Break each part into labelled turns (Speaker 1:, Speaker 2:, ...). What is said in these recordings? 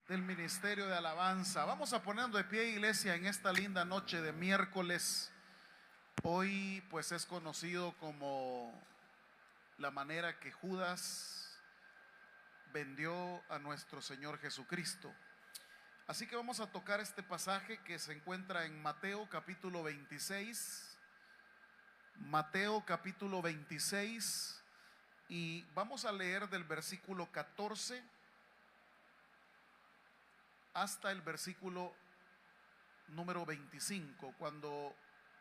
Speaker 1: del Ministerio de Alabanza. Vamos a ponernos de pie, iglesia, en esta linda noche de miércoles. Hoy pues es conocido como la manera que Judas vendió a nuestro Señor Jesucristo. Así que vamos a tocar este pasaje que se encuentra en Mateo capítulo 26. Mateo capítulo 26, y vamos a leer del versículo 14 hasta el versículo número 25. Cuando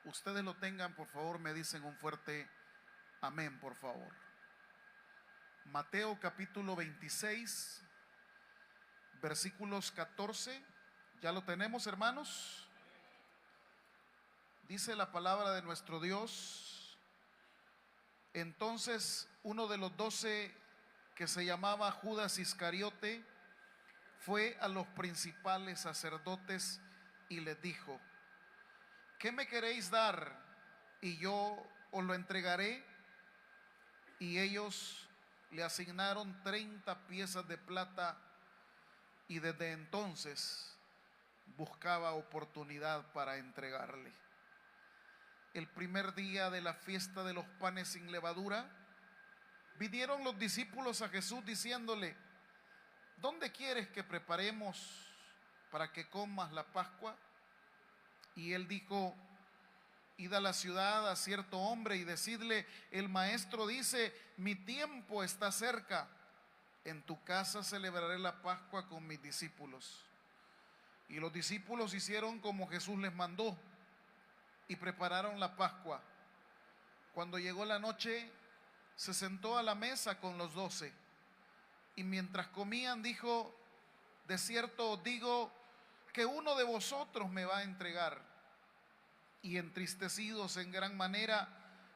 Speaker 1: ustedes lo tengan, por favor, me dicen un fuerte amén, por favor. Mateo capítulo 26, versículos 14. ¿Ya lo tenemos, hermanos? Dice la palabra de nuestro Dios: entonces uno de los 12, que se llamaba Judas Iscariote, fue a los principales sacerdotes y les dijo: ¿qué me queréis dar? Y yo os lo entregaré. Y ellos le asignaron 30 piezas de plata, y desde entonces buscaba oportunidad para entregarle. El primer día de la fiesta de los panes sin levadura, vinieron los discípulos a Jesús diciéndole: ¿dónde quieres que preparemos para que comas la Pascua? Y él dijo: id a la ciudad a cierto hombre y decidle: el maestro dice, mi tiempo está cerca, en tu casa celebraré la Pascua con mis discípulos. Y los discípulos hicieron como Jesús les mandó y prepararon la Pascua. Cuando llegó la noche, se sentó a la mesa con los 12, y mientras comían dijo: de cierto os digo que uno de vosotros me va a entregar. Y entristecidos en gran manera,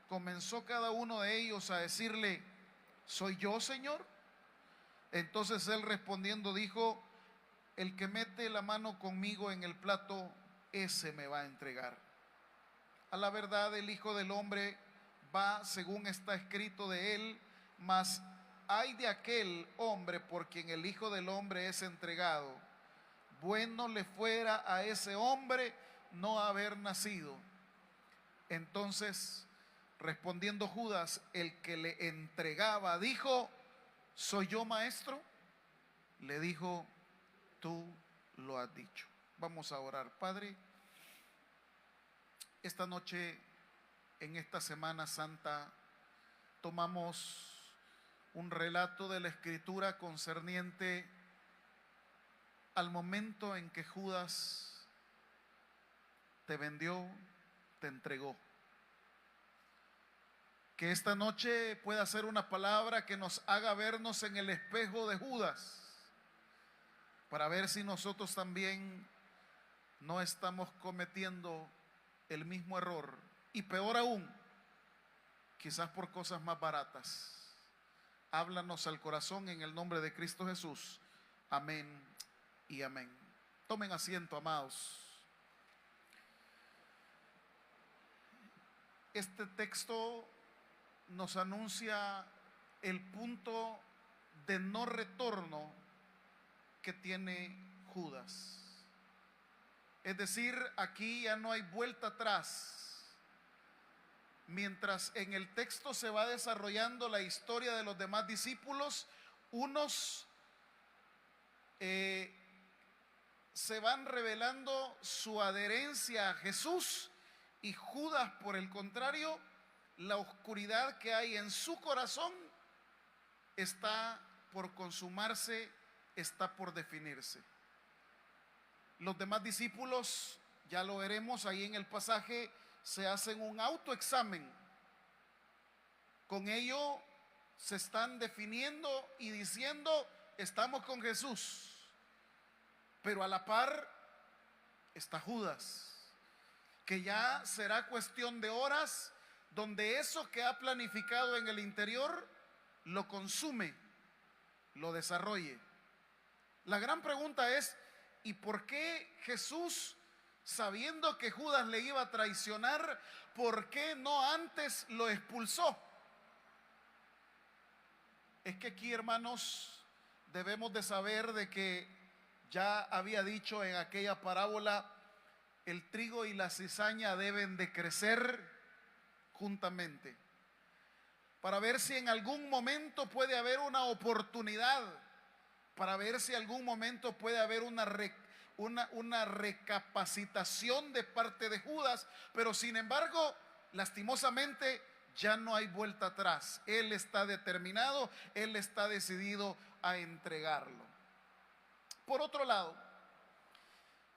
Speaker 1: comenzó cada uno de ellos a decirle: ¿soy yo, Señor? Entonces él respondiendo dijo: el que mete la mano conmigo en el plato, ese me va a entregar. A la verdad, el Hijo del Hombre va según está escrito de él, mas ay de aquel hombre por quien el Hijo del Hombre es entregado. Bueno le fuera a ese hombre no haber nacido. Entonces, respondiendo Judas, el que le entregaba, dijo: ¿soy yo, maestro? Le dijo: tú lo has dicho. Vamos a orar. Padre, esta noche, en esta Semana Santa, tomamos un relato de la Escritura concerniente al momento en que Judas te vendió, te entregó. Que esta noche pueda ser una palabra que nos haga vernos en el espejo de Judas, para ver si nosotros también no estamos cometiendo el mismo error, y peor aún, quizás por cosas más baratas. Háblanos al corazón en el nombre de Cristo Jesús. Amén y amén. Tomen asiento, amados. Este texto nos anuncia el punto de no retorno que tiene Judas. Es decir, aquí ya no hay vuelta atrás. Mientras en el texto se va desarrollando la historia de los demás discípulos, unos se van revelando su adherencia a Jesús, y Judas, por el contrario, la oscuridad que hay en su corazón está por consumarse, está por definirse. Los demás discípulos, ya lo veremos ahí en el pasaje, se hacen un autoexamen. Con ello se están definiendo y diciendo: estamos con Jesús. Pero a la par está Judas, que ya será cuestión de horas donde eso que ha planificado en el interior lo consume, lo desarrolle. La gran pregunta es: ¿y por qué Jesús, sabiendo que Judas le iba a traicionar, por qué no antes lo expulsó? Es que aquí, hermanos, debemos de saber de que Ya había dicho en aquella parábola, el trigo y la cizaña deben de crecer juntamente, para ver si en algún momento puede haber una oportunidad, para ver si en algún momento puede haber una recapacitación de parte de Judas. Pero sin embargo, lastimosamente, ya no hay vuelta atrás. Él está determinado, él está decidido a entregarlo. Por otro lado,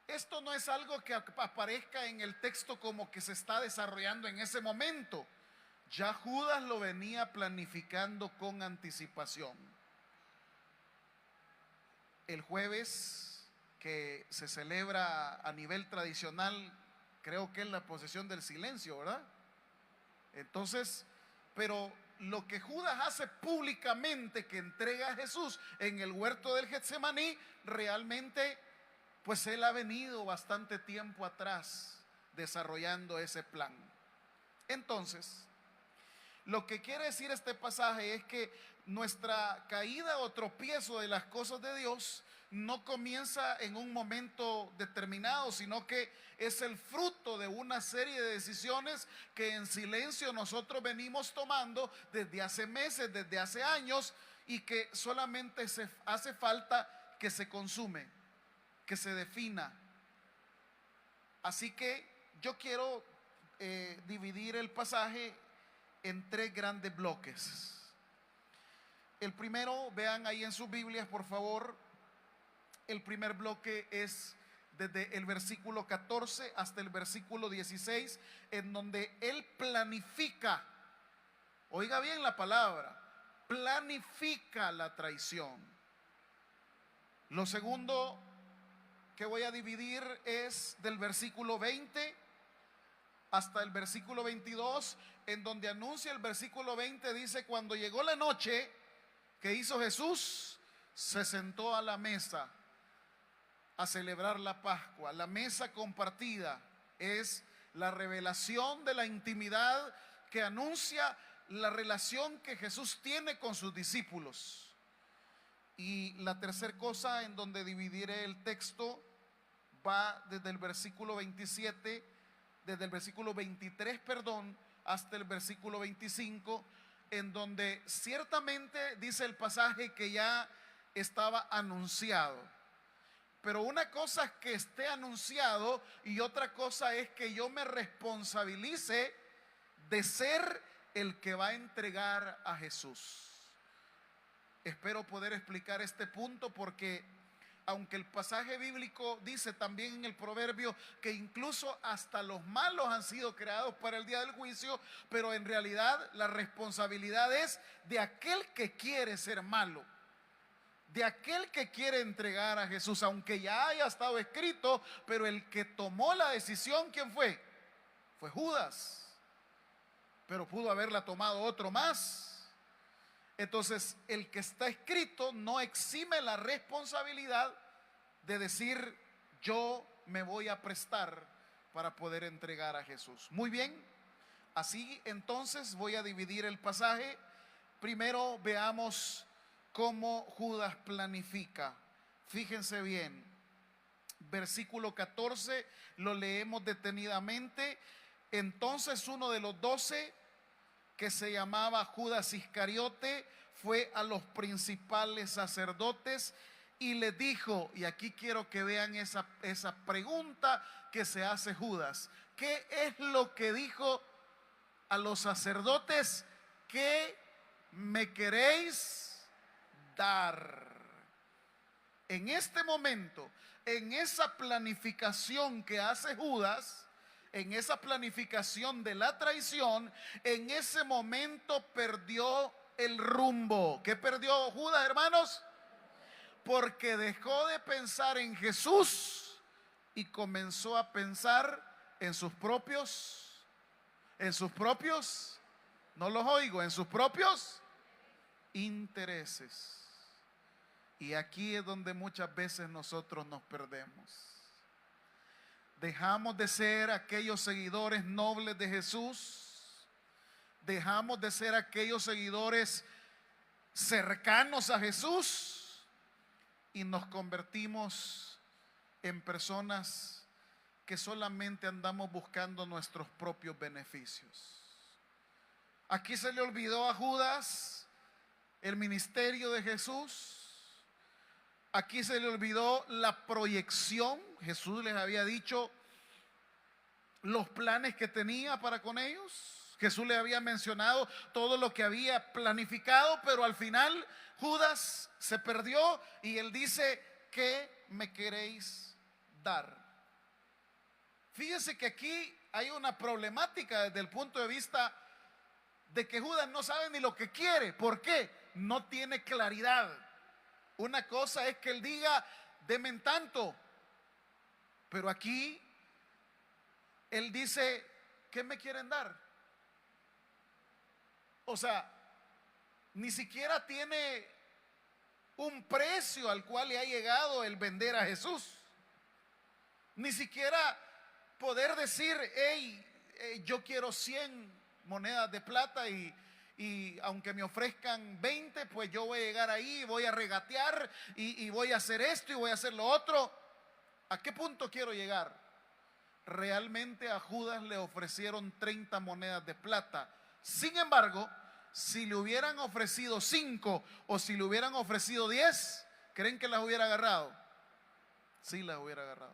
Speaker 1: esto no es algo que aparezca en el texto como que se está desarrollando en ese momento. Ya Judas lo venía planificando con anticipación. El jueves, que se celebra a nivel tradicional, creo que es la posesión del silencio, ¿verdad? Entonces, pero lo que Judas hace públicamente, que entrega a Jesús en el huerto del Getsemaní, realmente, pues él ha venido bastante tiempo atrás desarrollando ese plan. Entonces, lo que quiere decir este pasaje es que nuestra caída o tropiezo de las cosas de Dios no comienza en un momento determinado, sino que es el fruto de una serie de decisiones que en silencio nosotros venimos tomando desde hace meses, desde hace años, y que solamente se hace falta que se consume, que se defina. Así que yo quiero dividir el pasaje en tres grandes bloques. El primero, vean ahí en sus Biblias, por favor. El primer bloque es desde el versículo 14 hasta el versículo 16, en donde él planifica, oiga bien la palabra, planifica la traición. Lo segundo que voy a dividir es del versículo 20 hasta el versículo 22, en donde anuncia el versículo 20, dice: cuando llegó la noche, ¿qué hizo Jesús? Se sentó a la mesa a celebrar la Pascua. La mesa compartida es la revelación de la intimidad que anuncia la relación que Jesús tiene con sus discípulos. Y la tercera cosa en donde dividiré el texto va desde el versículo 27, desde el versículo 23, perdón, hasta el versículo 25, en donde ciertamente dice el pasaje que ya estaba anunciado. Pero una cosa es que esté anunciado y otra cosa es que yo me responsabilice de ser el que va a entregar a Jesús. Espero poder explicar este punto, porque aunque el pasaje bíblico dice también en el proverbio que incluso hasta los malos han sido creados para el día del juicio, pero en realidad la responsabilidad es de aquel que quiere ser malo, de aquel que quiere entregar a Jesús, aunque ya haya estado escrito. Pero el que tomó la decisión, ¿quién fue? Fue Judas, pero pudo haberla tomado otro más. Entonces, el que está escrito no exime la responsabilidad de decir: yo me voy a prestar para poder entregar a Jesús. Muy bien, así entonces voy a dividir el pasaje. Primero veamos cómo Judas planifica. Fíjense bien, versículo 14, lo leemos detenidamente. Entonces uno de los 12, que se llamaba Judas Iscariote, fue a los principales sacerdotes y les dijo, y aquí quiero que vean esa pregunta que se hace Judas: ¿qué es lo que dijo a los sacerdotes? ¿Qué me queréis dar? En este momento, en esa planificación que hace Judas, en esa planificación de la traición, en ese momento perdió el rumbo. ¿Qué perdió Judas, hermanos? Porque dejó de pensar en Jesús y comenzó a pensar en sus propios, no los oigo, en sus propios intereses. Y aquí es donde muchas veces nosotros nos perdemos. Dejamos de ser aquellos seguidores nobles de Jesús. Dejamos de ser aquellos seguidores cercanos a Jesús y nos convertimos en personas que solamente andamos buscando nuestros propios beneficios. Aquí se le olvidó a Judas el ministerio de Jesús. Aquí se le olvidó la proyección. Jesús les había dicho los planes que tenía para con ellos. Jesús les había mencionado todo lo que había planificado, pero al final Judas se perdió y él dice: ¿qué me queréis dar? Fíjense que aquí hay una problemática desde el punto de vista de que Judas no sabe ni lo que quiere. ¿Por qué? No tiene claridad. Una cosa es que él diga: denme tanto, pero aquí él dice: ¿qué me quieren dar? O sea, ni siquiera tiene un precio al cual le ha llegado el vender a Jesús. Ni siquiera poder decir: hey, yo quiero 100 monedas de plata y aunque me ofrezcan 20, pues yo voy a llegar ahí, voy a regatear y voy a hacer esto y voy a hacer lo otro. ¿A qué punto quiero llegar? Realmente a Judas le ofrecieron 30 monedas de plata. Sin embargo, si le hubieran ofrecido 5 o si le hubieran ofrecido 10, ¿creen que las hubiera agarrado? Sí, las hubiera agarrado.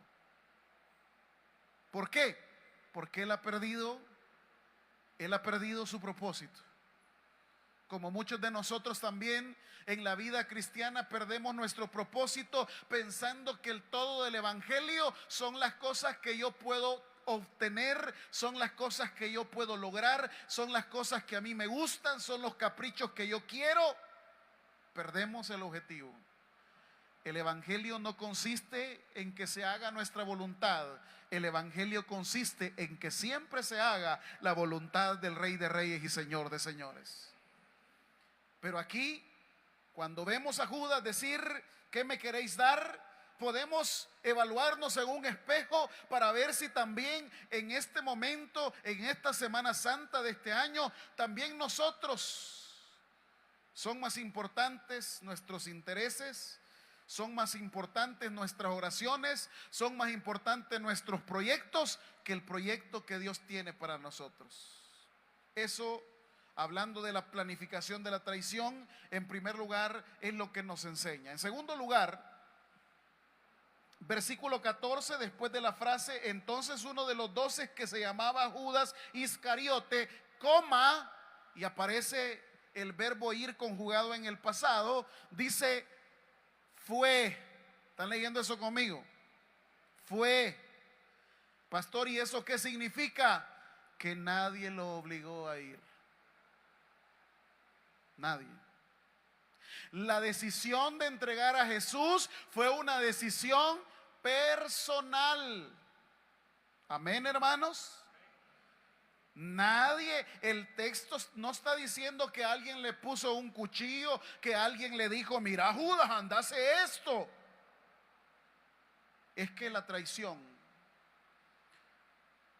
Speaker 1: ¿Por qué? Porque él ha perdido su propósito. Como muchos de nosotros también en la vida cristiana perdemos nuestro propósito pensando que el todo del evangelio son las cosas que yo puedo obtener, son las cosas que yo puedo lograr, son las cosas que a mí me gustan, son los caprichos que yo quiero. Perdemos el objetivo. El evangelio no consiste en que se haga nuestra voluntad. El evangelio consiste en que siempre se haga la voluntad del Rey de Reyes y Señor de Señores. Pero aquí, cuando vemos a Judas decir: ¿qué me queréis dar?, podemos evaluarnos en un espejo para ver si también en este momento, en esta Semana Santa de este año, también nosotros son más importantes nuestros intereses, son más importantes nuestras oraciones, son más importantes nuestros proyectos que el proyecto que Dios tiene para nosotros. Eso, hablando de la planificación de la traición, en primer lugar es lo que nos enseña. En segundo lugar, versículo 14, después de la frase: entonces uno de los 12, que se llamaba Judas Iscariote, y aparece el verbo ir conjugado en el pasado, dice: fue. ¿Están leyendo eso conmigo? Fue. Pastor, ¿y eso qué significa? Que nadie lo obligó a ir. Nadie. La decisión de entregar a Jesús fue una decisión personal. Amén, hermanos. Nadie, el texto no está diciendo que alguien le puso un cuchillo, que alguien le dijo: mira, Judas, anda, hace esto. Es que la traición,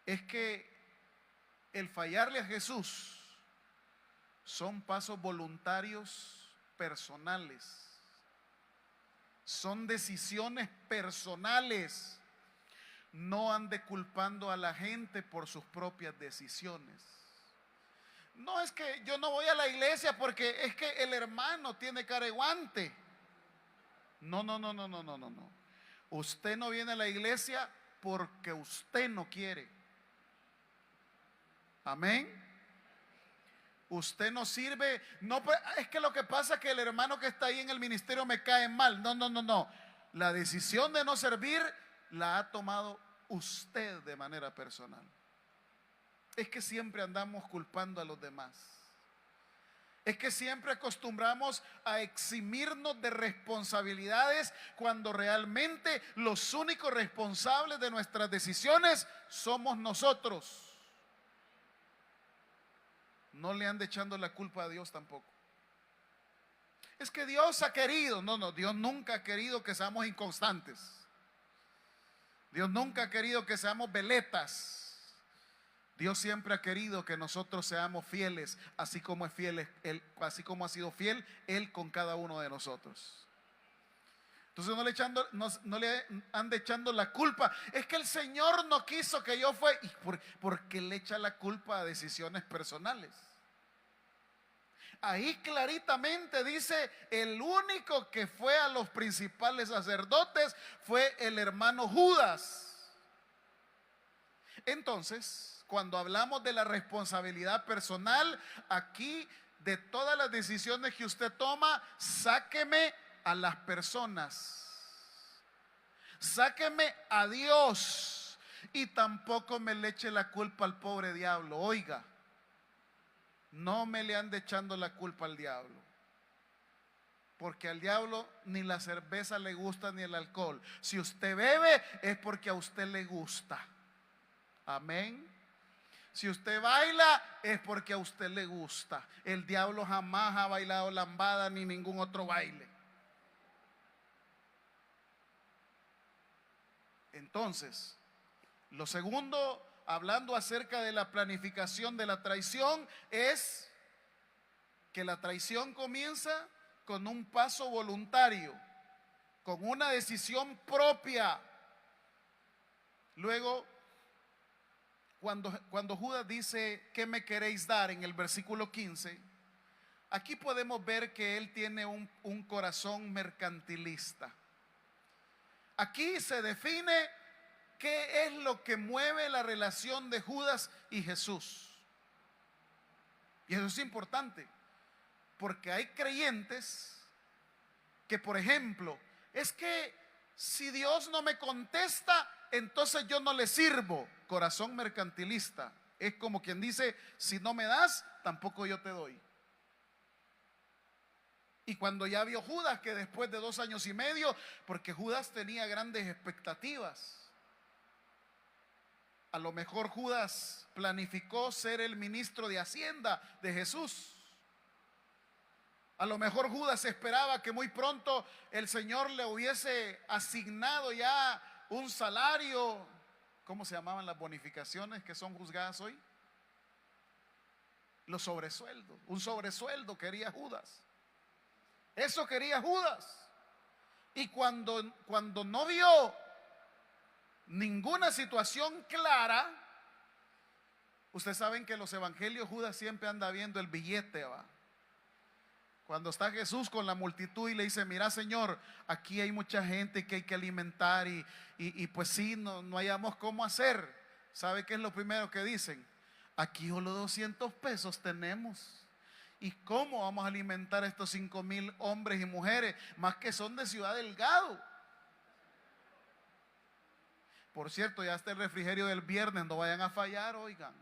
Speaker 1: es que el fallarle a Jesús son pasos voluntarios personales, son decisiones personales. No ande culpando a la gente por sus propias decisiones. No es que yo no voy a la iglesia porque es que el hermano tiene careguante. No. Usted no viene a la iglesia porque usted no quiere. Amén. Usted no sirve, no, es que lo que pasa es que el hermano que está ahí en el ministerio me cae mal. No. La decisión de no servir la ha tomado usted de manera personal. Es que siempre andamos culpando a los demás. Es que siempre acostumbramos a eximirnos de responsabilidades cuando realmente los únicos responsables de nuestras decisiones somos nosotros. No le ande echando la culpa a Dios tampoco. Es que Dios ha querido. No, Dios nunca ha querido que seamos inconstantes. Dios nunca ha querido que seamos veletas. Dios siempre ha querido que nosotros seamos fieles, así como así como ha sido fiel Él con cada uno de nosotros. Entonces no le ande echando la culpa. Es que el Señor no quiso que yo fuera. ¿Y por qué le echa la culpa a decisiones personales? Ahí claritamente dice, el único que fue a los principales sacerdotes fue el hermano Judas. Entonces, cuando hablamos de la responsabilidad personal, aquí de todas las decisiones que usted toma, sáqueme a las personas, sáqueme a Dios, y tampoco me le eche la culpa al pobre diablo. Oiga, no me le ande echando la culpa al diablo, porque al diablo ni la cerveza le gusta ni el alcohol. Si usted bebe es porque a usted le gusta. Amén. Si usted baila es porque a usted le gusta. El diablo jamás ha bailado lambada ni ningún otro baile. Entonces, lo segundo, hablando acerca de la planificación de la traición, es que la traición comienza con un paso voluntario, con una decisión propia. Luego, cuando Judas dice, ¿qué me queréis dar?, en el versículo 15, aquí podemos ver que él tiene un corazón mercantilista. Aquí se define qué es lo que mueve la relación de Judas y Jesús. Y eso es importante, porque hay creyentes que, por ejemplo, es que si Dios no me contesta, entonces yo no le sirvo. Corazón mercantilista. Es como quien dice, si no me das, tampoco yo te doy. Y cuando ya vio Judas que después de 2 años y medio, porque Judas tenía grandes expectativas, a lo mejor Judas planificó ser el ministro de Hacienda de Jesús. A lo mejor Judas esperaba que muy pronto el Señor le hubiese asignado ya un salario. ¿Cómo se llamaban las bonificaciones que son juzgadas hoy? Los sobresueldos. Un sobresueldo quería Judas. Eso quería Judas. Y cuando no vio ninguna situación clara, ustedes saben que en los evangelios Judas siempre anda viendo el billete, ¿va? Cuando está Jesús con la multitud y le dice, mira, Señor, aquí hay mucha gente que hay que alimentar y pues sí, no hayamos cómo hacer. ¿Sabe qué es lo primero que dicen? Aquí solo 200 pesos tenemos. ¿Y cómo vamos a alimentar a estos 5,000 hombres y mujeres, más que son de Ciudad Delgado? Por cierto, ya está el refrigerio del viernes, no vayan a fallar, oigan.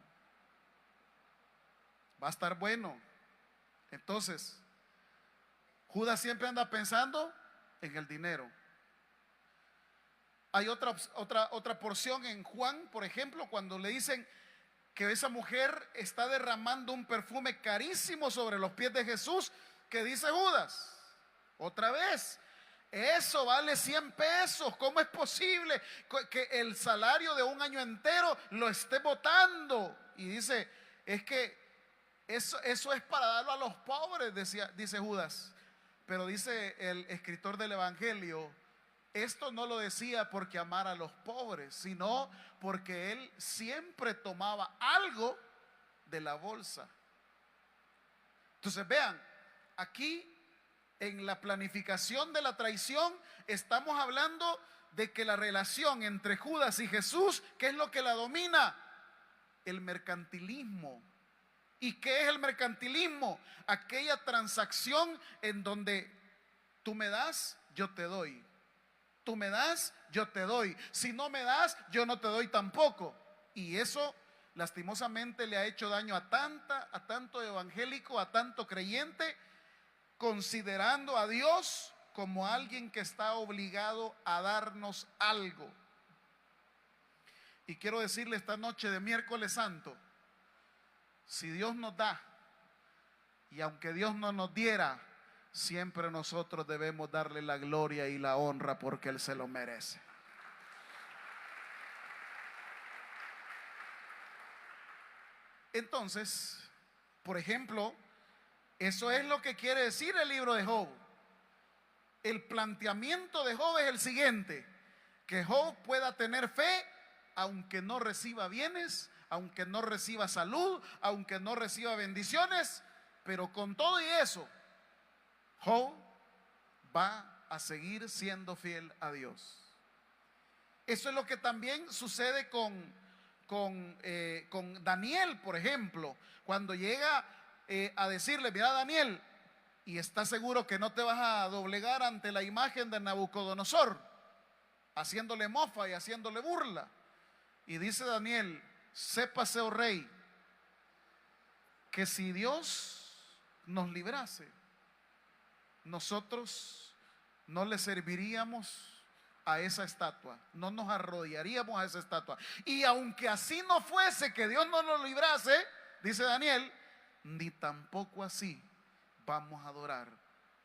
Speaker 1: Va a estar bueno. Entonces, Judas siempre anda pensando en el dinero. Hay otra porción en Juan, por ejemplo, cuando le dicen que esa mujer está derramando un perfume carísimo sobre los pies de Jesús, que dice Judas, otra vez, eso vale 100 pesos. ¿Cómo es posible que el salario de un año entero lo esté botando? Y dice, es que eso es para darlo a los pobres, dice Judas. Pero dice el escritor del Evangelio, esto no lo decía porque amara a los pobres, sino porque él siempre tomaba algo de la bolsa. Entonces vean, aquí en la planificación de la traición estamos hablando de que la relación entre Judas y Jesús, ¿qué es lo que la domina? El mercantilismo. ¿Y qué es el mercantilismo? Aquella transacción en donde tú me das, yo te doy. Tú me das, yo te doy. Si no me das, yo no te doy tampoco. Y eso lastimosamente le ha hecho daño a tanto evangélico, a tanto creyente, considerando a Dios como alguien que está obligado a darnos algo. Y quiero decirle esta noche de miércoles santo, si Dios nos da, y aunque Dios no nos diera, siempre nosotros debemos darle la gloria y la honra porque Él se lo merece. Entonces, por ejemplo, eso es lo que quiere decir el libro de Job. el planteamiento de Job es el siguiente: que Job pueda tener fe aunque no reciba bienes, aunque no reciba salud, aunque no reciba bendiciones, pero con todo y eso, Job va a seguir siendo fiel a Dios. Eso es lo que también sucede con Daniel, por ejemplo, cuando llega a decirle: mira, Daniel, y estás seguro que no te vas a doblegar ante la imagen de Nabucodonosor, haciéndole mofa y haciéndole burla. Y dice Daniel: sépase, oh rey, que si Dios nos librase, nosotros no le serviríamos a esa estatua, no nos arrodillaríamos a esa estatua. Y aunque así no fuese, que Dios no nos librase, dice Daniel, ni tampoco así vamos a adorar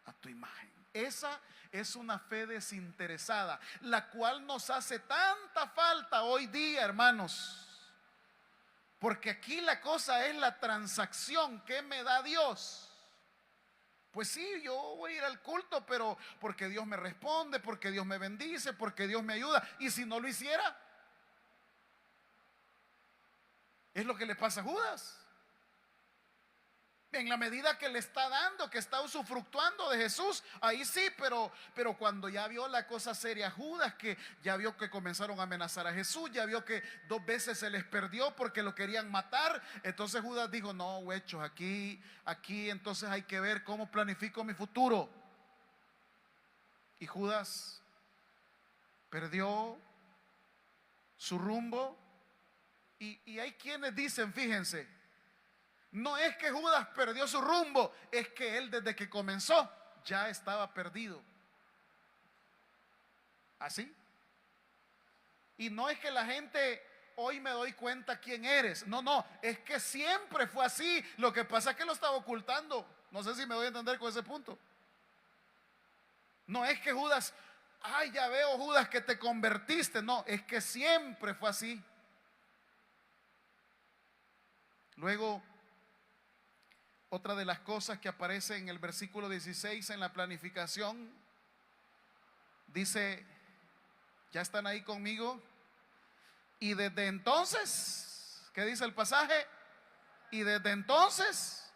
Speaker 1: a tu imagen. Esa es una fe desinteresada, la cual nos hace tanta falta hoy día, hermanos. Porque aquí la cosa es la transacción. ¿Qué me da Dios? Pues sí, yo voy a ir al culto, pero porque Dios me responde, porque Dios me bendice, porque Dios me ayuda. ¿Y si no lo hiciera? Es lo que le pasa a Judas. En la medida que le está dando, que está usufructuando de Jesús, ahí sí, pero cuando ya vio la cosa seria Judas, que ya vio que comenzaron a amenazar a Jesús, ya vio que 2 veces se les perdió porque lo querían matar, entonces Judas dijo: no, huechos, aquí entonces hay que ver cómo planifico mi futuro. Y Judas perdió su rumbo. Y hay quienes dicen, fíjense, no es que Judas perdió su rumbo, es que él desde que comenzó ya estaba perdido. ¿Así? Y no es que la gente hoy me doy cuenta quién eres. No, es que siempre fue así. Lo que pasa es que lo estaba ocultando. No sé si me doy a entender con ese punto. No es que Judas, ay, ya veo, Judas, que te convertiste. No, es que siempre fue así. Luego, otra de las cosas que aparece en el versículo 16 en la planificación, dice, ¿ya están ahí conmigo? Y desde entonces, ¿qué dice el pasaje? Y desde entonces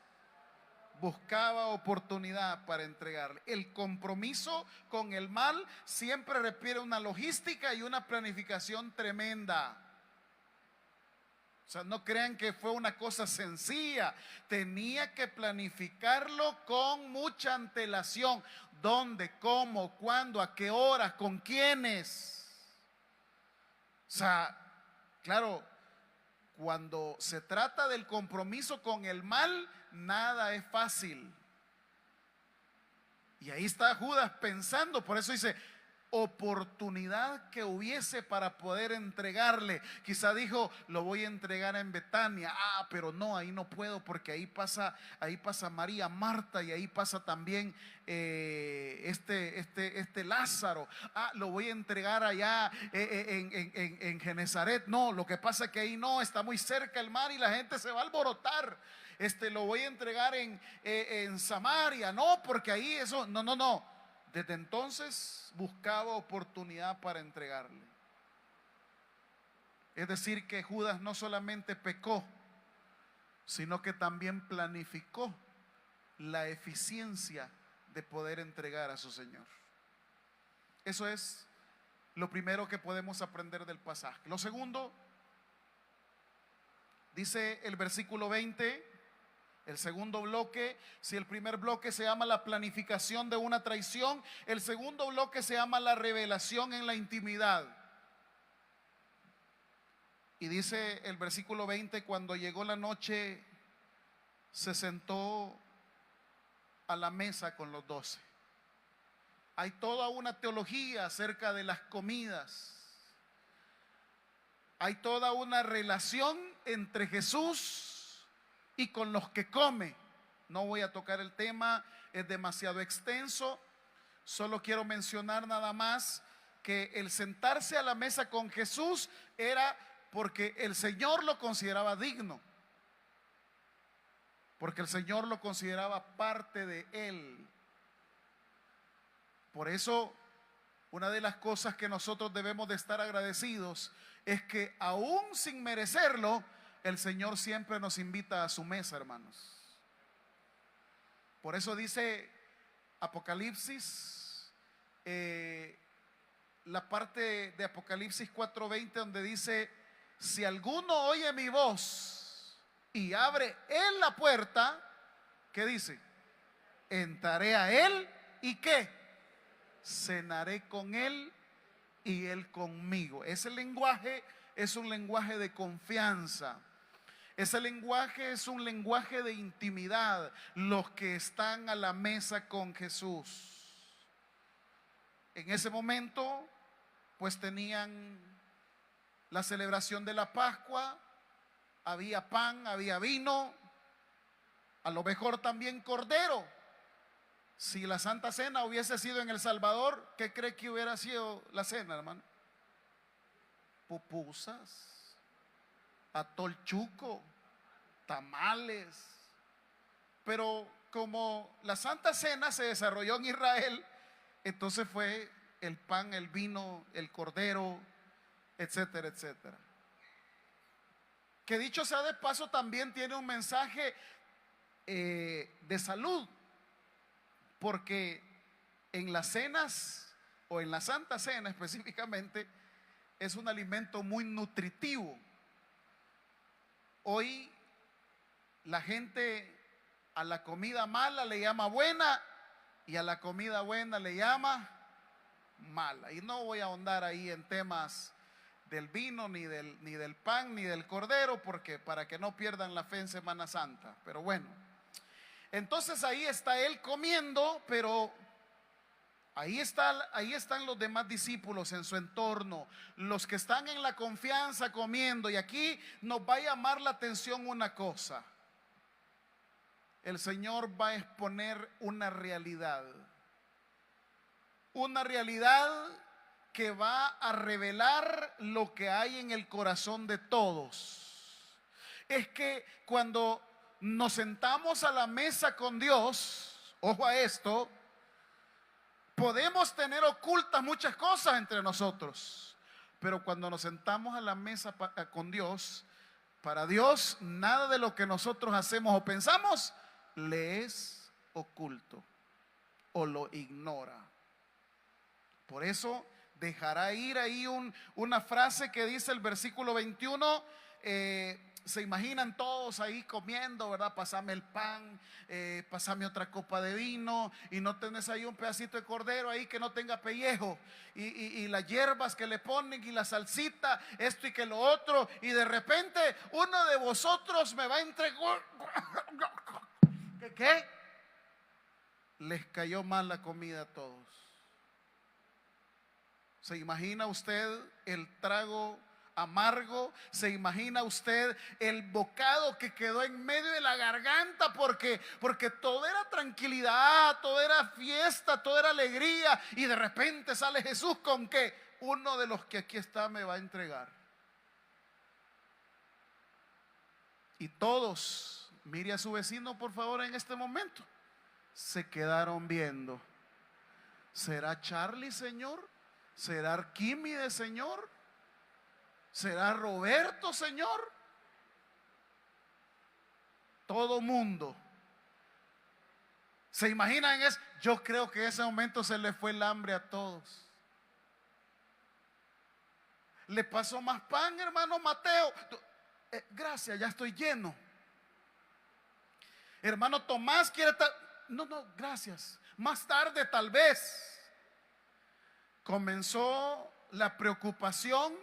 Speaker 1: buscaba oportunidad para entregarle. El compromiso con el mal siempre requiere una logística y una planificación tremenda. O sea, no crean que fue una cosa sencilla. Tenía que planificarlo con mucha antelación. ¿Dónde, cómo, cuándo, a qué horas, con quiénes? O sea, claro, cuando se trata del compromiso con el mal, nada es fácil. Y ahí está Judas pensando, por eso dice, oportunidad que hubiese para poder entregarle. Quizá dijo, lo voy a entregar en Betania. Pero no, ahí no puedo, porque ahí pasa María, Marta, y ahí pasa también este Lázaro. Lo voy a entregar allá en Genezaret. No, lo que pasa es que ahí no, está muy cerca el mar y la gente se va a alborotar. Lo voy a entregar en Samaria. No, porque ahí eso, no. Desde entonces buscaba oportunidad para entregarle. Es decir, que Judas no solamente pecó, sino que también planificó la eficiencia de poder entregar a su Señor. Eso es lo primero que podemos aprender del pasaje. Lo segundo, dice el versículo 20. El segundo bloque, si el primer bloque se llama la planificación de una traición, el segundo bloque se llama la revelación en la intimidad. Y dice el versículo 20, cuando llegó la noche, se sentó a la mesa con los 12. Hay toda una teología acerca de las comidas. Hay toda una relación entre Jesús y con los que come. No voy a tocar el tema, es demasiado extenso. Solo quiero mencionar nada más que el sentarse a la mesa con Jesús era porque el Señor lo consideraba digno, porque el Señor lo consideraba parte de Él, Por eso, una de las cosas que nosotros debemos de estar agradecidos es que aún sin merecerlo, el Señor siempre nos invita a su mesa, hermanos. Por eso dice Apocalipsis, la parte de Apocalipsis 4:20, donde dice: si alguno oye mi voz y abre él la puerta, ¿qué dice? Entraré a él y ¿qué? Cenaré con él y él conmigo. Ese lenguaje es un lenguaje de confianza. Ese lenguaje es un lenguaje de intimidad. Los que están a la mesa con Jesús, en ese momento, pues tenían la celebración de la Pascua. Había pan, había vino, a lo mejor también cordero. Si la Santa Cena hubiese sido en El Salvador, ¿qué cree que hubiera sido la cena, hermano? Pupusas, atol chuco, tamales. Pero como la Santa Cena se desarrolló en Israel, entonces fue el pan, el vino, el cordero, etcétera, etcétera. Que dicho sea de paso, también tiene un mensaje de salud, porque en las cenas, o en la Santa Cena específicamente, es un alimento muy nutritivo. Hoy la gente a la comida mala le llama buena y a la comida buena le llama mala. Y no voy a ahondar ahí en temas del vino, ni del pan, ni del cordero, porque para que no pierdan la fe en Semana Santa. Pero bueno, entonces ahí está él comiendo, pero ahí están los demás discípulos en su entorno, los que están en la confianza comiendo. Y aquí nos va a llamar la atención una cosa. El Señor va a exponer una realidad que va a revelar lo que hay en el corazón de todos. Es que cuando nos sentamos a la mesa con Dios, ojo a esto, podemos tener ocultas muchas cosas entre nosotros, pero cuando nos sentamos a la mesa con Dios, para Dios nada de lo que nosotros hacemos o pensamos le es oculto o lo ignora. Por eso dejará ir ahí una frase que dice el versículo 21. Se imaginan todos ahí comiendo, ¿verdad? Pásame el pan, pásame otra copa de vino, y no tenés ahí un pedacito de cordero ahí que no tenga pellejo, y las hierbas que le ponen, y la salsita, esto y que lo otro, y de repente uno de vosotros me va a entregar. ¿Qué? Les cayó mal la comida a todos. ¿Se imagina usted el trago amargo? ¿Se imagina usted el bocado que quedó en medio de la garganta? Porque todo era tranquilidad, todo era fiesta, todo era alegría, y de repente sale Jesús con que uno de los que aquí está me va a entregar. Y todos, mire a su vecino por favor en este momento, se quedaron viendo. ¿Será Charlie, Señor? ¿Será Arquímedes, Señor? ¿Será Roberto, Señor? Todo mundo se imaginan eso. Yo creo que en ese momento se le fue el hambre a todos. Le pasó más pan, hermano Mateo. Gracias, ya estoy lleno. Hermano Tomás quiere estar. No, gracias. Más tarde tal vez. Comenzó la preocupación,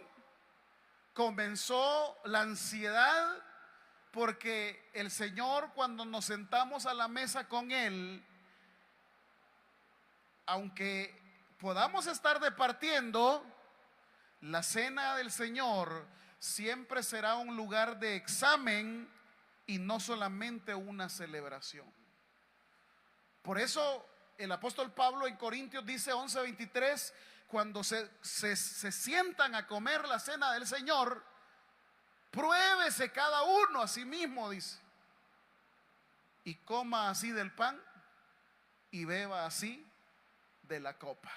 Speaker 1: comenzó la ansiedad, porque el Señor, cuando nos sentamos a la mesa con Él, aunque podamos estar departiendo, la cena del Señor siempre será un lugar de examen y no solamente una celebración. Por eso el apóstol Pablo en Corintios dice 11:23, cuando se sientan a comer la cena del Señor, pruébese cada uno a sí mismo, dice, y coma así del pan y beba así de la copa.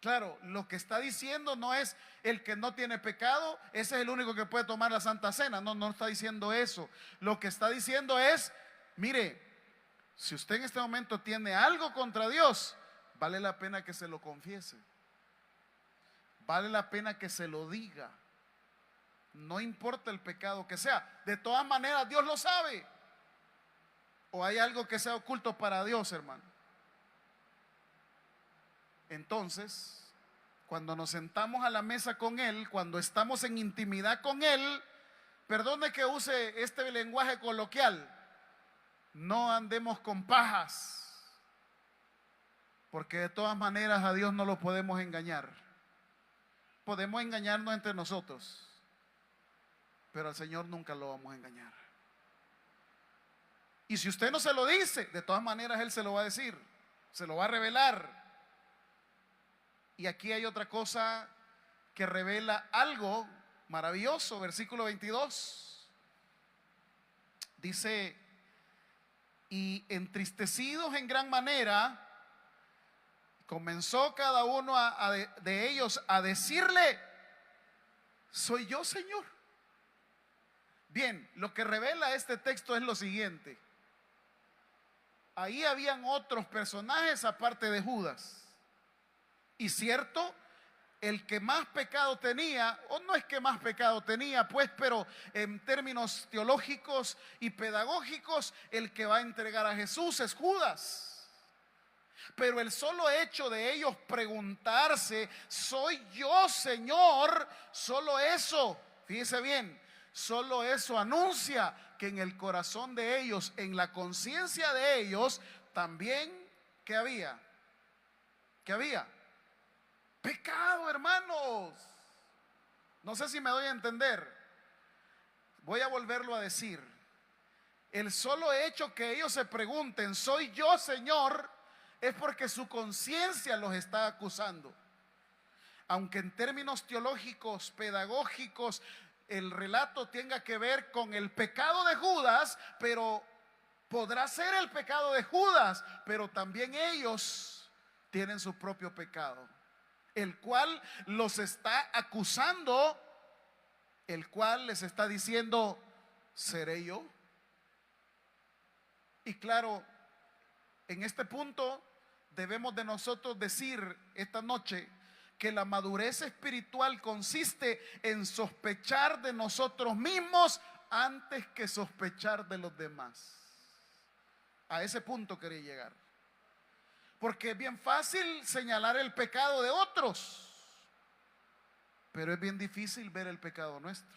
Speaker 1: Claro, lo que está diciendo no es el que no tiene pecado, ese es el único que puede tomar la Santa Cena. No, no está diciendo eso. Lo que está diciendo es, mire, si usted en este momento tiene algo contra Dios, vale la pena que se lo confiese. Vale la pena que se lo diga. No importa el pecado que sea. De todas maneras, Dios lo sabe. ¿O hay algo que sea oculto para Dios, hermano? Entonces, cuando nos sentamos a la mesa con Él, cuando estamos en intimidad con Él, perdone que use este lenguaje coloquial, no andemos con pajas, porque de todas maneras a Dios no lo podemos engañar. Podemos engañarnos entre nosotros, pero al Señor nunca lo vamos a engañar. Y si usted no se lo dice, de todas maneras Él se lo va a decir, se lo va a revelar. Y aquí hay otra cosa que revela algo maravilloso. Versículo 22 dice: y entristecidos en gran manera, comenzó cada uno de ellos a decirle: soy yo, Señor. Bien, lo que revela este texto es lo siguiente: ahí habían otros personajes aparte de Judas. Y cierto, el que más pecado tenía, o no es que más pecado tenía, pues, pero en términos teológicos y pedagógicos, el que va a entregar a Jesús es Judas. Pero el solo hecho de ellos preguntarse: ¿soy yo, Señor? Solo eso, fíjese bien, solo eso anuncia que en el corazón de ellos, en la conciencia de ellos, también, ¿qué había? ¿Qué había? Pecado, hermanos. No sé si me doy a entender. Voy a volverlo a decir. El solo hecho que ellos se pregunten: ¿soy yo, Señor?, es porque su conciencia los está acusando. Aunque en términos teológicos, pedagógicos, el relato tenga que ver con el pecado de Judas, pero podrá ser el pecado de Judas, pero también ellos tienen su propio pecado, el cual los está acusando, el cual les está diciendo: ¿seré yo? Y claro, en este punto debemos de nosotros decir esta noche que la madurez espiritual consiste en sospechar de nosotros mismos antes que sospechar de los demás. A ese punto quería llegar. Porque es bien fácil señalar el pecado de otros, pero es bien difícil ver el pecado nuestro.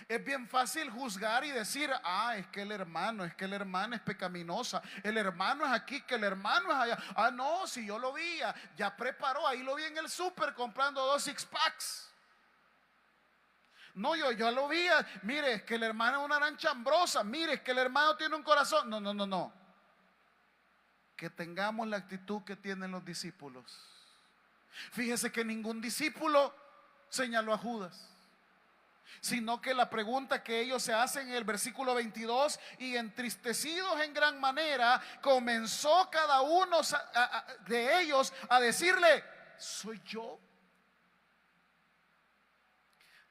Speaker 1: Es bien fácil juzgar y decir: es que el hermano, es que la hermana es pecaminosa, el hermano es aquí, que el hermano es allá. No, si yo lo vi, ya preparó, ahí lo vi en el súper comprando 2 six packs. No, yo lo vi, mire, es que el hermano es una gran chambrosa, mire, es que el hermano tiene un corazón. No. Que tengamos la actitud que tienen los discípulos. Fíjese que ningún discípulo señaló a Judas, sino que la pregunta que ellos se hacen en el versículo 22: y entristecidos en gran manera, comenzó cada uno de ellos a decirle: ¿soy yo?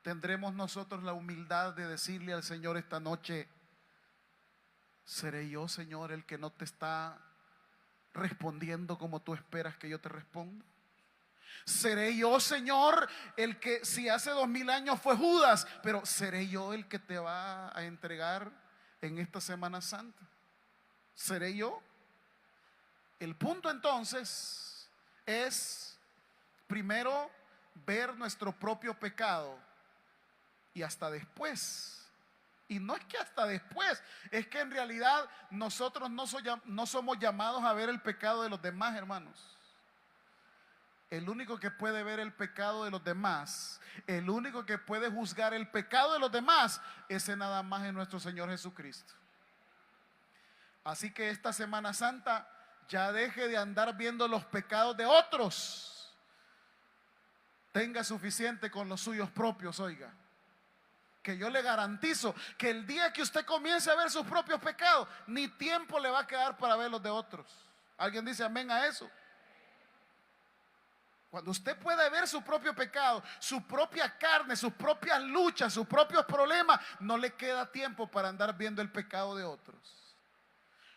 Speaker 1: ¿Tendremos nosotros la humildad de decirle al Señor esta noche: ¿seré yo, Señor, el que no te está respondiendo como tú esperas que yo te responda? ¿Seré yo, Señor, el que si hace 2000 años fue Judas, pero seré yo el que te va a entregar en esta Semana Santa? ¿Seré yo? El punto entonces es primero ver nuestro propio pecado, y hasta después. Y no es que hasta después, es que en realidad nosotros no somos llamados a ver el pecado de los demás, hermanos. El único que puede ver el pecado de los demás, el único que puede juzgar el pecado de los demás, ese nada más es nuestro Señor Jesucristo. Así que esta Semana Santa ya deje de andar viendo los pecados de otros. Tenga suficiente con los suyos propios, oiga. Que yo le garantizo que el día que usted comience a ver sus propios pecados, ni tiempo le va a quedar para ver los de otros. ¿Alguien dice amén a eso? Cuando usted puede ver su propio pecado, su propia carne, sus propias luchas, sus propios problemas, no le queda tiempo para andar viendo el pecado de otros.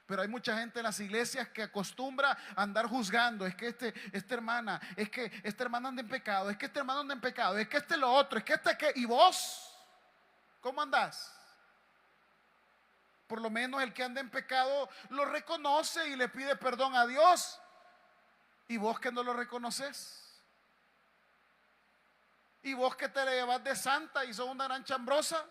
Speaker 1: Pero hay mucha gente en las iglesias que acostumbra a andar juzgando. Es que esta hermana, es que esta hermana anda en pecado, es que este hermano anda en pecado, es que este lo otro, es que este que. ¿Y vos? ¿Cómo andás? Por lo menos el que anda en pecado lo reconoce y le pide perdón a Dios. ¿Y vos que no lo reconoces? ¿Y vos que te la llevas de santa y sos una gran chambrosa?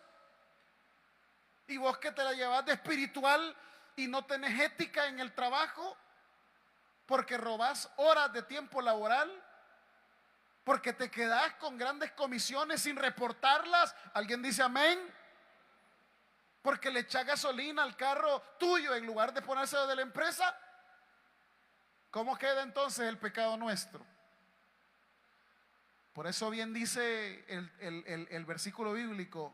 Speaker 1: ¿Y vos que te la llevas de espiritual y no tenés ética en el trabajo? Porque robás horas de tiempo laboral, porque te quedás con grandes comisiones sin reportarlas. ¿Alguien dice amén? Porque le echás gasolina al carro tuyo en lugar de ponérselo de la empresa. ¿Cómo queda entonces el pecado nuestro? Por eso bien dice el versículo bíblico,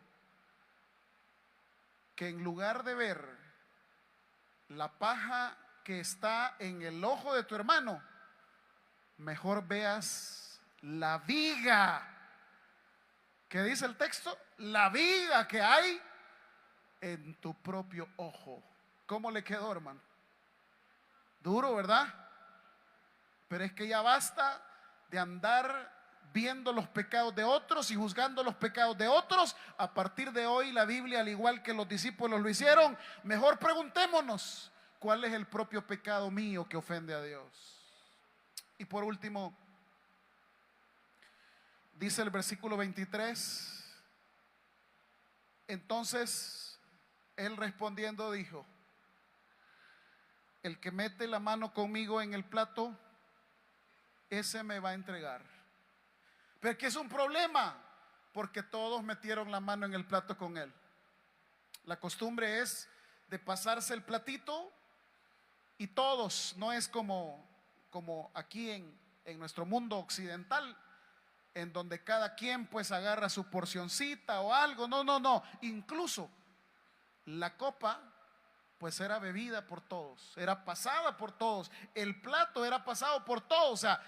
Speaker 1: que en lugar de ver la paja que está en el ojo de tu hermano, mejor veas la viga. ¿Qué dice el texto? La viga que hay en tu propio ojo. ¿Cómo le quedó, hermano? Duro, ¿verdad? Pero es que ya basta de andar viendo los pecados de otros y juzgando los pecados de otros. A partir de hoy la Biblia, al igual que los discípulos lo hicieron, mejor preguntémonos cuál es el propio pecado mío que ofende a Dios. Y por último, dice el versículo 23, entonces él respondiendo dijo: el que mete la mano conmigo en el plato, ese me va a entregar. Pero que es un problema, porque todos metieron la mano en el plato con él. La costumbre es de pasarse el platito y todos, no es como aquí en nuestro mundo occidental, en donde cada quien pues agarra su porcioncita o algo. No, incluso la copa pues era bebida por todos, era pasada por todos, el plato era pasado por todos. O sea,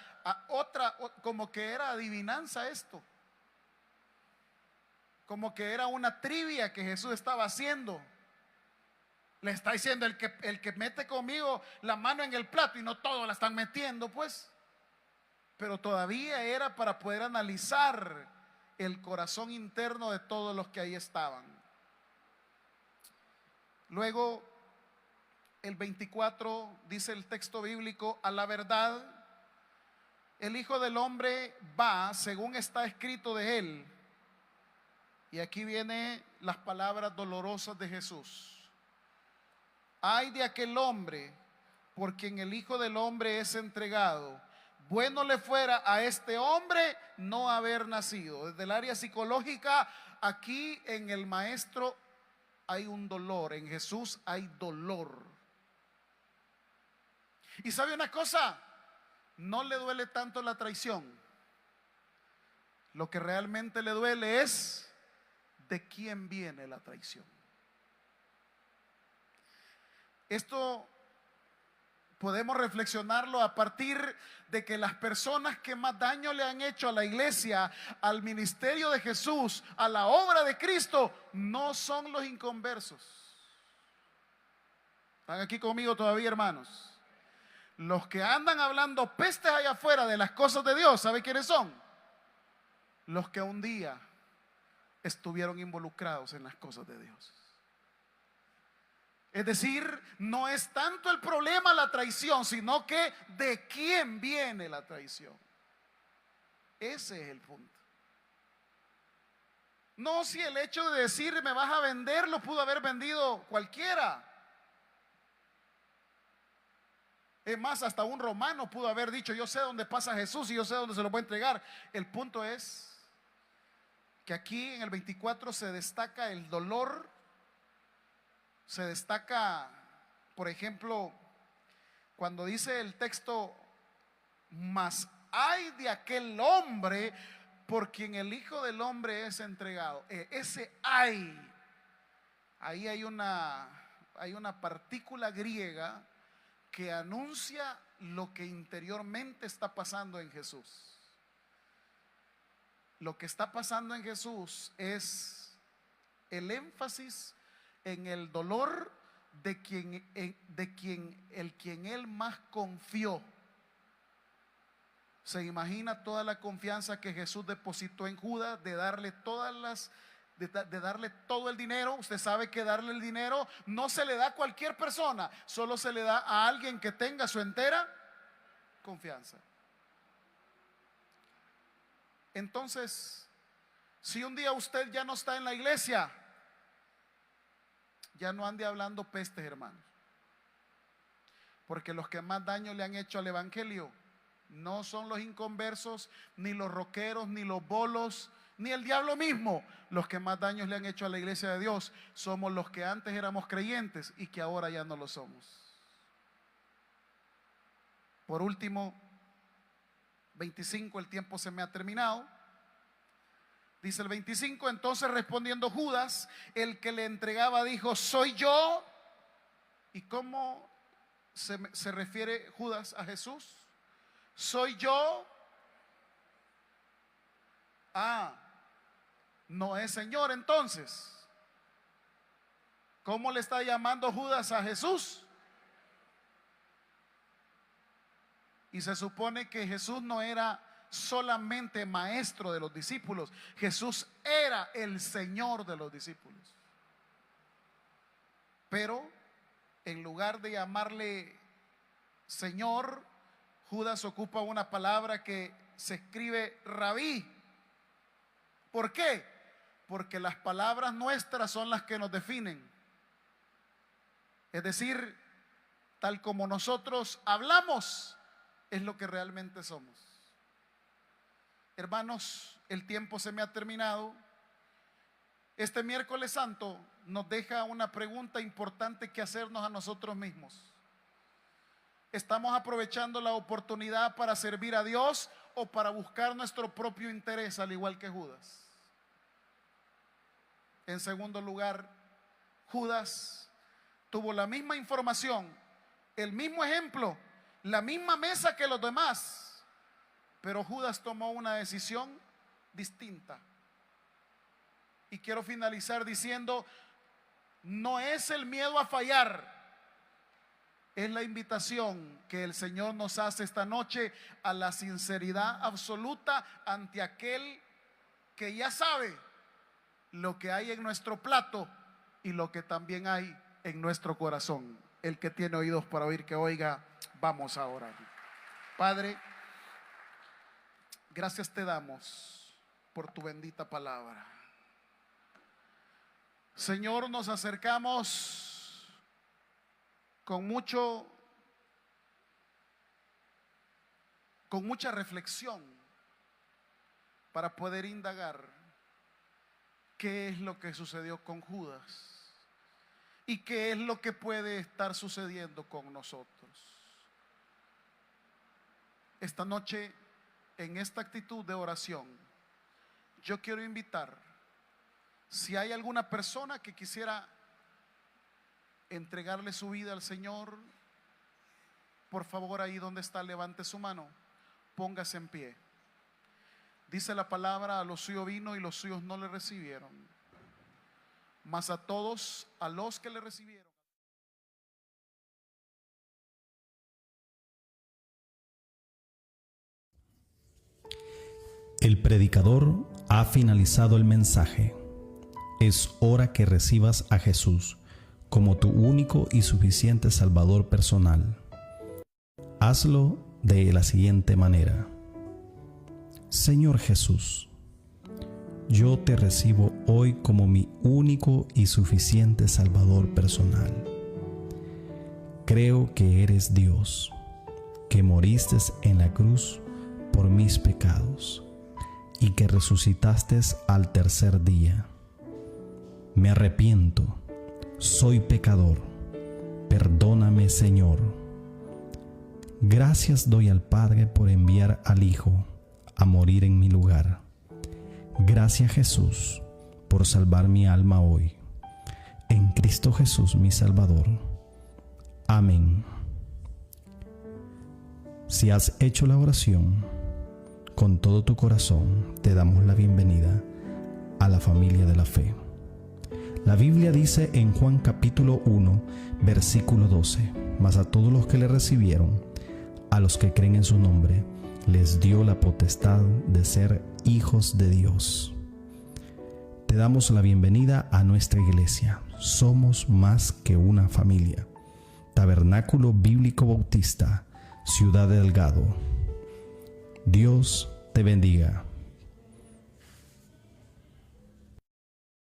Speaker 1: como que era adivinanza esto, como que era una trivia que Jesús estaba haciendo. Le está diciendo: el que mete conmigo la mano en el plato, y no todos la están metiendo pues, pero todavía era para poder analizar el corazón interno de todos los que ahí estaban. Luego el 24 dice el texto bíblico: a la verdad, el Hijo del Hombre va según está escrito de él. Y aquí vienen las palabras dolorosas de Jesús: ay de aquel hombre por quien el Hijo del Hombre es entregado. Bueno le fuera a este hombre no haber nacido. Desde el área psicológica, aquí en el maestro hay un dolor, en Jesús hay dolor. Y sabe una cosa, no le duele tanto la traición. Lo que realmente le duele es de quién viene la traición. Esto podemos reflexionarlo a partir de que las personas que más daño le han hecho a la iglesia, al ministerio de Jesús, a la obra de Cristo, no son los inconversos. ¿Están aquí conmigo todavía, hermanos? Los que andan hablando pestes allá afuera de las cosas de Dios, ¿sabe quiénes son? Los que un día estuvieron involucrados en las cosas de Dios. Es decir, no es tanto el problema la traición, sino que de quién viene la traición. Ese es el punto. No si el hecho de decir me vas a vender lo pudo haber vendido cualquiera. Es más, hasta un romano pudo haber dicho: yo sé dónde pasa Jesús y yo sé dónde se lo voy a entregar. El punto es que aquí en el 24 se destaca el dolor. Se destaca, por ejemplo, cuando dice el texto: mas ay de aquel hombre por quien el Hijo del Hombre es entregado. Ese ay, ahí hay una partícula griega que anuncia lo que interiormente está pasando en Jesús. Lo que está pasando en Jesús es el énfasis en el dolor de quien él más confió. Se imagina toda la confianza que Jesús depositó en Judas, de darle de darle todo el dinero. Usted sabe que darle el dinero no se le da a cualquier persona, solo se le da a alguien que tenga su entera confianza. Entonces, si un día usted ya no está en la iglesia, ya no ande hablando pestes, hermanos, porque los que más daño le han hecho al evangelio no son los inconversos, ni los rockeros, ni los bolos, ni el diablo mismo. Los que más daños le han hecho a la iglesia de Dios somos los que antes éramos creyentes y que ahora ya no lo somos. Por último, 25, el tiempo se me ha terminado. Dice el 25: entonces respondiendo Judas, el que le entregaba, dijo: soy yo. ¿Y cómo se refiere Judas a Jesús? Soy yo. No es Señor. Entonces, ¿cómo le está llamando Judas a Jesús? Y se supone que Jesús no era solamente maestro de los discípulos, Jesús era el Señor de los discípulos. Pero en lugar de llamarle Señor, Judas ocupa una palabra que se escribe rabí. ¿Por qué? Porque las palabras nuestras son las que nos definen. Es decir, tal como nosotros hablamos, es lo que realmente somos. Hermanos, el tiempo se me ha terminado. Este miércoles santo nos deja una pregunta importante que hacernos a nosotros mismos. ¿Estamos aprovechando la oportunidad para servir a Dios o para buscar nuestro propio interés, al igual que Judas? En segundo lugar, Judas tuvo la misma información, el mismo ejemplo, la misma mesa que los demás, pero Judas tomó una decisión distinta. Y quiero finalizar diciendo: no es el miedo a fallar, es la invitación que el Señor nos hace esta noche a la sinceridad absoluta ante aquel que ya sabe lo que hay en nuestro plato y lo que también hay en nuestro corazón. El que tiene oídos para oír, que oiga. Vamos a orar. Padre, gracias te damos por tu bendita palabra. Señor, nos acercamos con mucha reflexión para poder indagar qué es lo que sucedió con Judas y qué es lo que puede estar sucediendo con nosotros. Esta noche, en esta actitud de oración, yo quiero invitar, si hay alguna persona que quisiera entregarle su vida al Señor, por favor, ahí donde está, levante su mano, póngase en pie. Dice la palabra: a los suyos vino y los suyos no le recibieron, mas a todos, a los que le recibieron.
Speaker 2: El predicador ha finalizado el mensaje. Es hora que recibas a Jesús como tu único y suficiente Salvador personal. Hazlo de la siguiente manera: Señor Jesús, yo te recibo hoy como mi único y suficiente Salvador personal. Creo que eres Dios, que moriste en la cruz por mis pecados y que resucitaste al tercer día. Me arrepiento, soy pecador, perdóname, Señor. Gracias doy al Padre por enviar al Hijo a morir en mi lugar. Gracias, Jesús, por salvar mi alma hoy. En Cristo Jesús, mi Salvador. Amén. Si has hecho la oración, con todo tu corazón te damos la bienvenida a la familia de la fe. La Biblia dice en Juan capítulo 1, versículo 12, mas a todos los que le recibieron, a los que creen en su nombre, les dio la potestad de ser hijos de Dios. Te damos la bienvenida a nuestra iglesia. Somos más que una familia. Tabernáculo Bíblico Bautista, Ciudad de Delgado. Dios te bendiga.